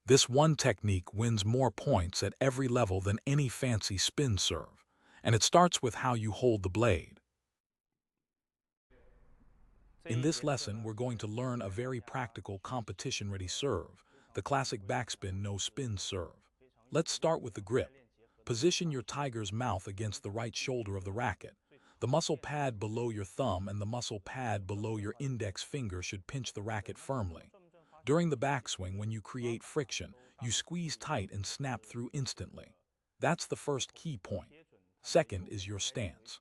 This one technique wins more points at every level than any fancy spin serve, and it starts with how you hold the blade. In this lesson, we're going to learn a very practical competition-ready serve, the classic backspin no-spin serve. Let's start with the grip. Position your tiger's mouth against the right shoulder of the racket. The muscle pad below your thumb and the muscle pad below your index finger should pinch the racket firmly. During the backswing, when you create friction, you squeeze tight and snap through instantly. That's the first key point. Second is your stance.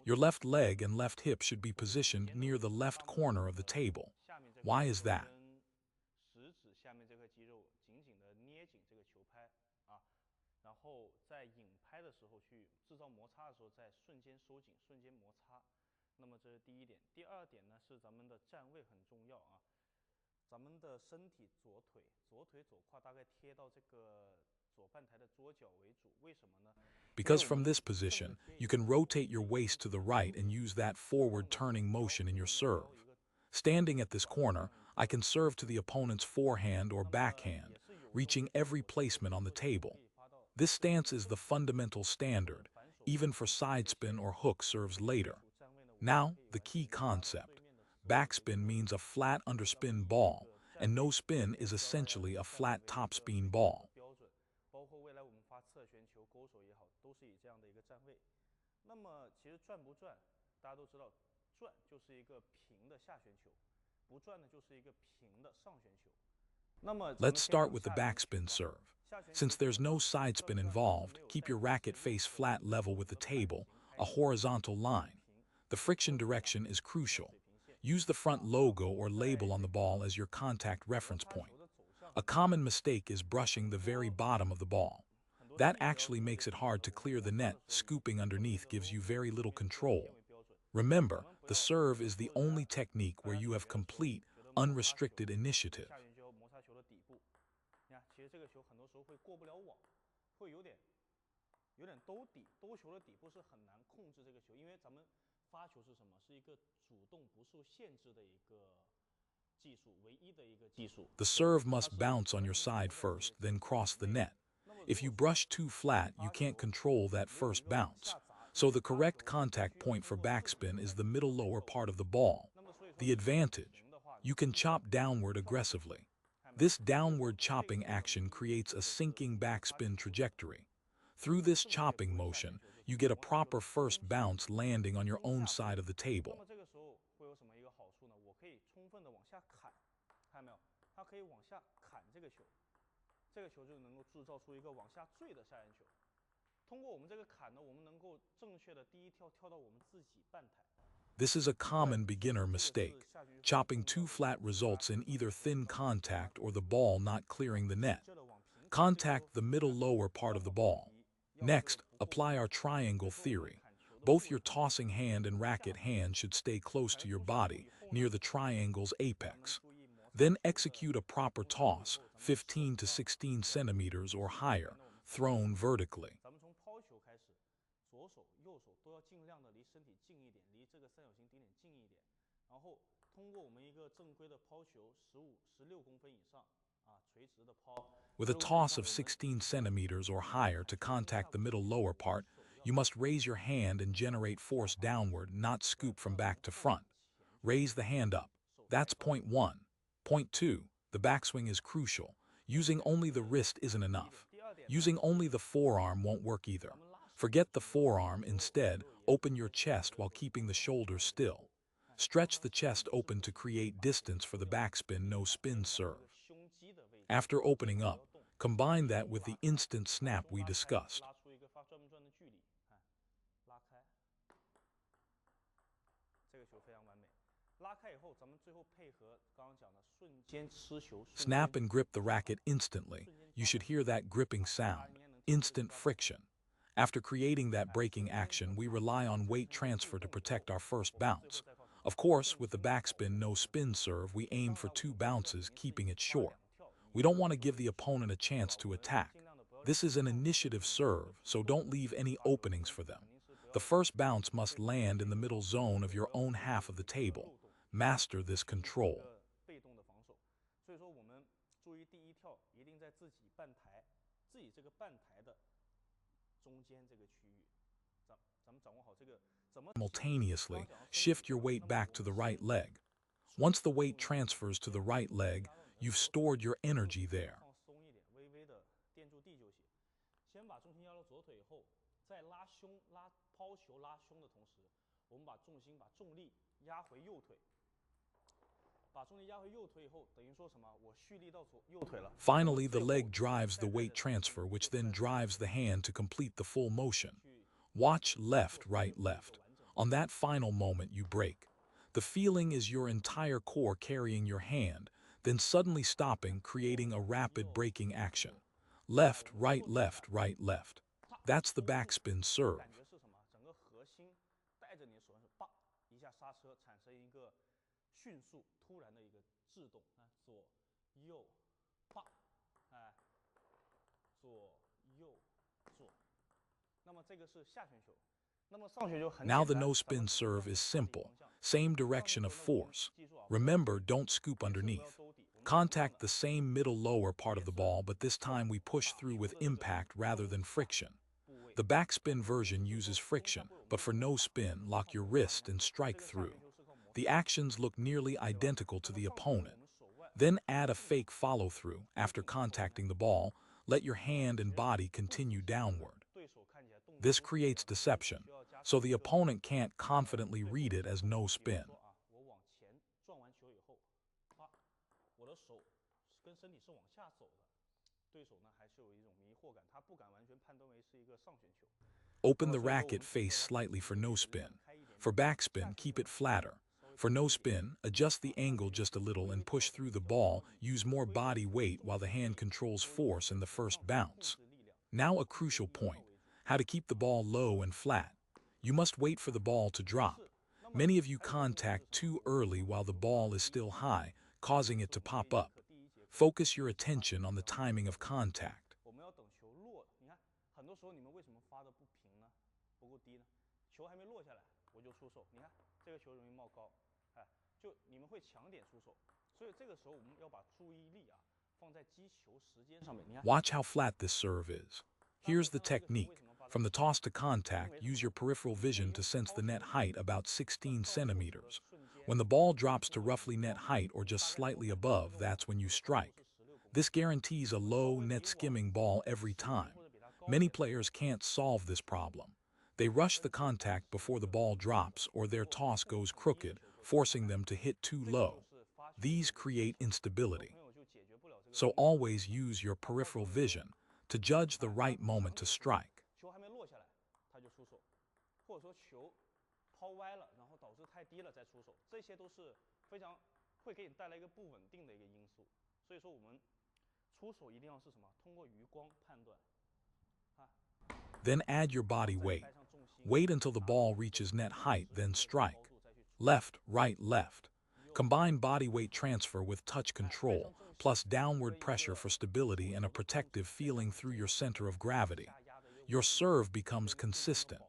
Your left leg and left hip should be positioned near the left corner of the table. Why is that? Because from this position, you can rotate your waist to the right and use that forward turning motion in your serve. Standing at this corner, I can serve to the opponent's forehand or backhand, reaching every placement on the table. This stance is the fundamental standard, even for side spin or hook serves later. Now, the key concept. Backspin means a flat underspin ball, and no spin is essentially a flat topspin ball. Let's start with the backspin serve. Since there's no side spin involved, keep your racket face flat level with the table, a horizontal line. The friction direction is crucial. Use the front logo or label on the ball as your contact reference point. A common mistake is brushing the very bottom of the ball. That actually makes it hard to clear the net. Scooping underneath gives you very little control. Remember, the serve is the only technique where you have complete, unrestricted initiative. The serve must bounce on your side first, then cross the net. If you brush too flat, you can't control that first bounce. So the correct contact point for backspin is the middle lower part of the ball. The advantage: you can chop downward aggressively. This downward chopping action creates a sinking backspin trajectory. Through this chopping motion, you get a proper first bounce landing on your own side of the table. This is a common beginner mistake. Chopping too flat results in either thin contact or the ball not clearing the net. Contact the middle lower part of the ball. Next, apply our triangle theory. Both your tossing hand and racket hand should stay close to your body, near the triangle's apex. Then execute a proper toss, 15 to 16 centimeters or higher, thrown vertically. With a toss of 16 centimeters or higher to contact the middle lower part, you must raise your hand and generate force downward, not scoop from back to front. Raise the hand up. That's point 1. Point 2. The backswing is crucial. Using only the wrist isn't enough. Using only the forearm won't work either. Forget the forearm. Instead, open your chest while keeping the shoulders still. Stretch the chest open to create distance for the backspin no-spin serve. After opening up, combine that with the instant snap we discussed. Snap and grip the racket instantly. You should hear that gripping sound. Instant friction. After creating that braking action, we rely on weight transfer to protect our first bounce. Of course, with the backspin no-spin serve, we aim for 2 bounces, keeping it short. We don't want to give the opponent a chance to attack. This is an initiative serve, so don't leave any openings for them. The first bounce must land in the middle zone of your own half of the table. Master this control. 要一定在自己半台，自己这个半台的中间这个区域，咱们掌握好这个怎么 Simultaneously, shift your weight back to the right leg. Once the weight transfers to the right leg, you've stored your energy there. 放松一点，微微的垫住地就行。先把重心压到左腿以后，在拉胸、抛球、拉胸的同时，我们把重力压回右腿。把重力压回右腿以后，等于说什么？我蓄力到右腿了。Finally, the leg drives the weight transfer, which then drives the hand to complete the full motion. Watch left, right, left. On that final moment, you break. The feeling is your entire core carrying your hand, then suddenly stopping, creating a rapid braking action. Left, right, left, right, left. That's the backspin serve. 感觉是什么？整个核心带着你的手上是棒一下刹车，产生一个迅速突然的一个制动啊，左右棒，哎，左右左。那么这个是下旋球。Now the no-spin serve is simple. Same direction of force. Remember, don't scoop underneath. Contact the same middle-lower part of the ball, but this time we push through with impact rather than friction. The backspin version uses friction, but for no-spin, lock your wrist and strike through. The actions look nearly identical to the opponent. Then add a fake follow-through. After contacting the ball, let your hand and body continue downward. This creates deception, so the opponent can't confidently read it as no spin. Open the racket face slightly for no spin. For backspin, keep it flatter. For no spin, adjust the angle just a little and push through the ball. Use more body weight while the hand controls force in the first bounce. Now a crucial point. How to keep the ball low and flat. You must wait for the ball to drop. Many of you contact too early while the ball is still high, causing it to pop up. Focus your attention on the timing of contact. 我们要等球落，你看，很多时候你们为什么发的不平呢？不够低呢？球还没落下来，我就出手。你看这个球容易冒高，哎，就你们会强点出手，所以这个时候我们要把注意力啊放在击球时间上面。你看 Watch how flat this serve is. Here's the technique. From the toss to contact, use your peripheral vision to sense the net height about 16 centimeters. When the ball drops to roughly net height or just slightly above, that's when you strike. This guarantees a low, net skimming ball every time. Many players can't solve this problem. They rush the contact before the ball drops or their toss goes crooked, forcing them to hit too low. These create instability. So always use your peripheral vision to judge the right moment to strike. 球还没落下来，他就出手，或者说球抛歪了，然后导致太低了再出手，这些都是非常会给你带来一个不稳定的一个因素。所以说我们出手一定要是什么？通过余光判断。Then add your body weight. Wait until the ball reaches net height, then strike. Left, right, left. Combine body weight transfer with touch control, plus downward pressure for stability and a protective feeling through your center of gravity. Your serve becomes consistent.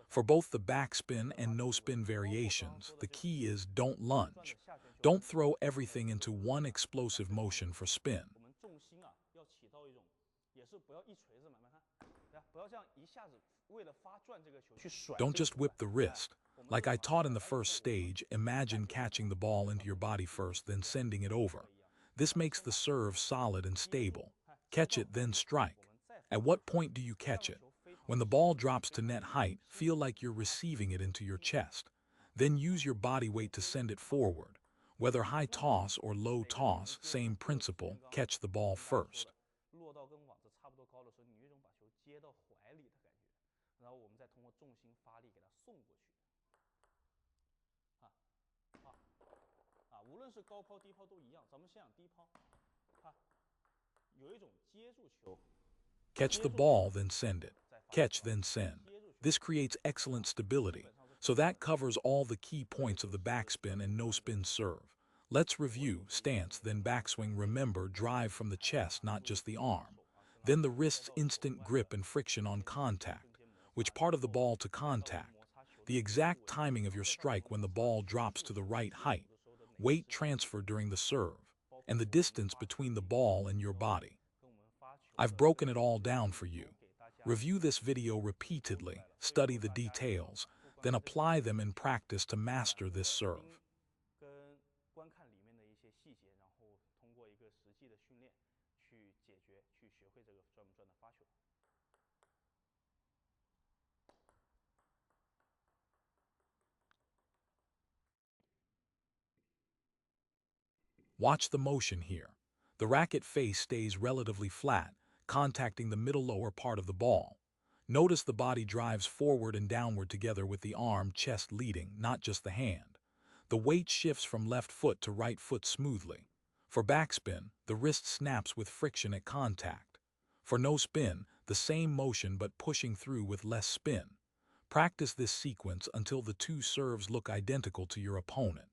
For both the backspin and no-spin variations, the key is don't lunge. Don't throw everything into one explosive motion for spin. Don't just whip the wrist. Like I taught in the first stage, imagine catching the ball into your body first, then sending it over. This makes the serve solid and stable. Catch it, then strike. At what point do you catch it? When the ball drops to net height, feel like you're receiving it into your chest. Then use your body weight to send it forward. Whether high toss or low toss, same principle, catch the ball first. 落到跟网子差不多高的时候，你有一种把球接到怀里的感觉，然后我们再通过重心发力给它送过去。无论是高抛低抛都一样，咱们先讲低抛。有一种接住球。Catch the ball, then send it. Catch, then send. This creates excellent stability. So that covers all the key points of the backspin and no-spin serve. Let's review stance, then backswing. Remember, drive from the chest, not just the arm. Then the wrist's instant grip and friction on contact. Which part of the ball to contact? The exact timing of your strike when the ball drops to the right height. Weight transfer during the serve. And the distance between the ball and your body. I've broken it all down for you. Review this video repeatedly, study the details, then apply them in practice to master this serve. 跟观看里面的一些细节，然后通过一个实际的训练去解决、去学会这个转不转的发球。Watch the motion here. The racket face stays relatively flat, contacting the middle lower part of the ball. Notice the body drives forward and downward together with the arm, chest leading, not just the hand. The weight shifts from left foot to right foot smoothly. For backspin, the wrist snaps with friction at contact. For no spin, the same motion but pushing through with less spin. Practice this sequence until the two serves look identical to your opponent.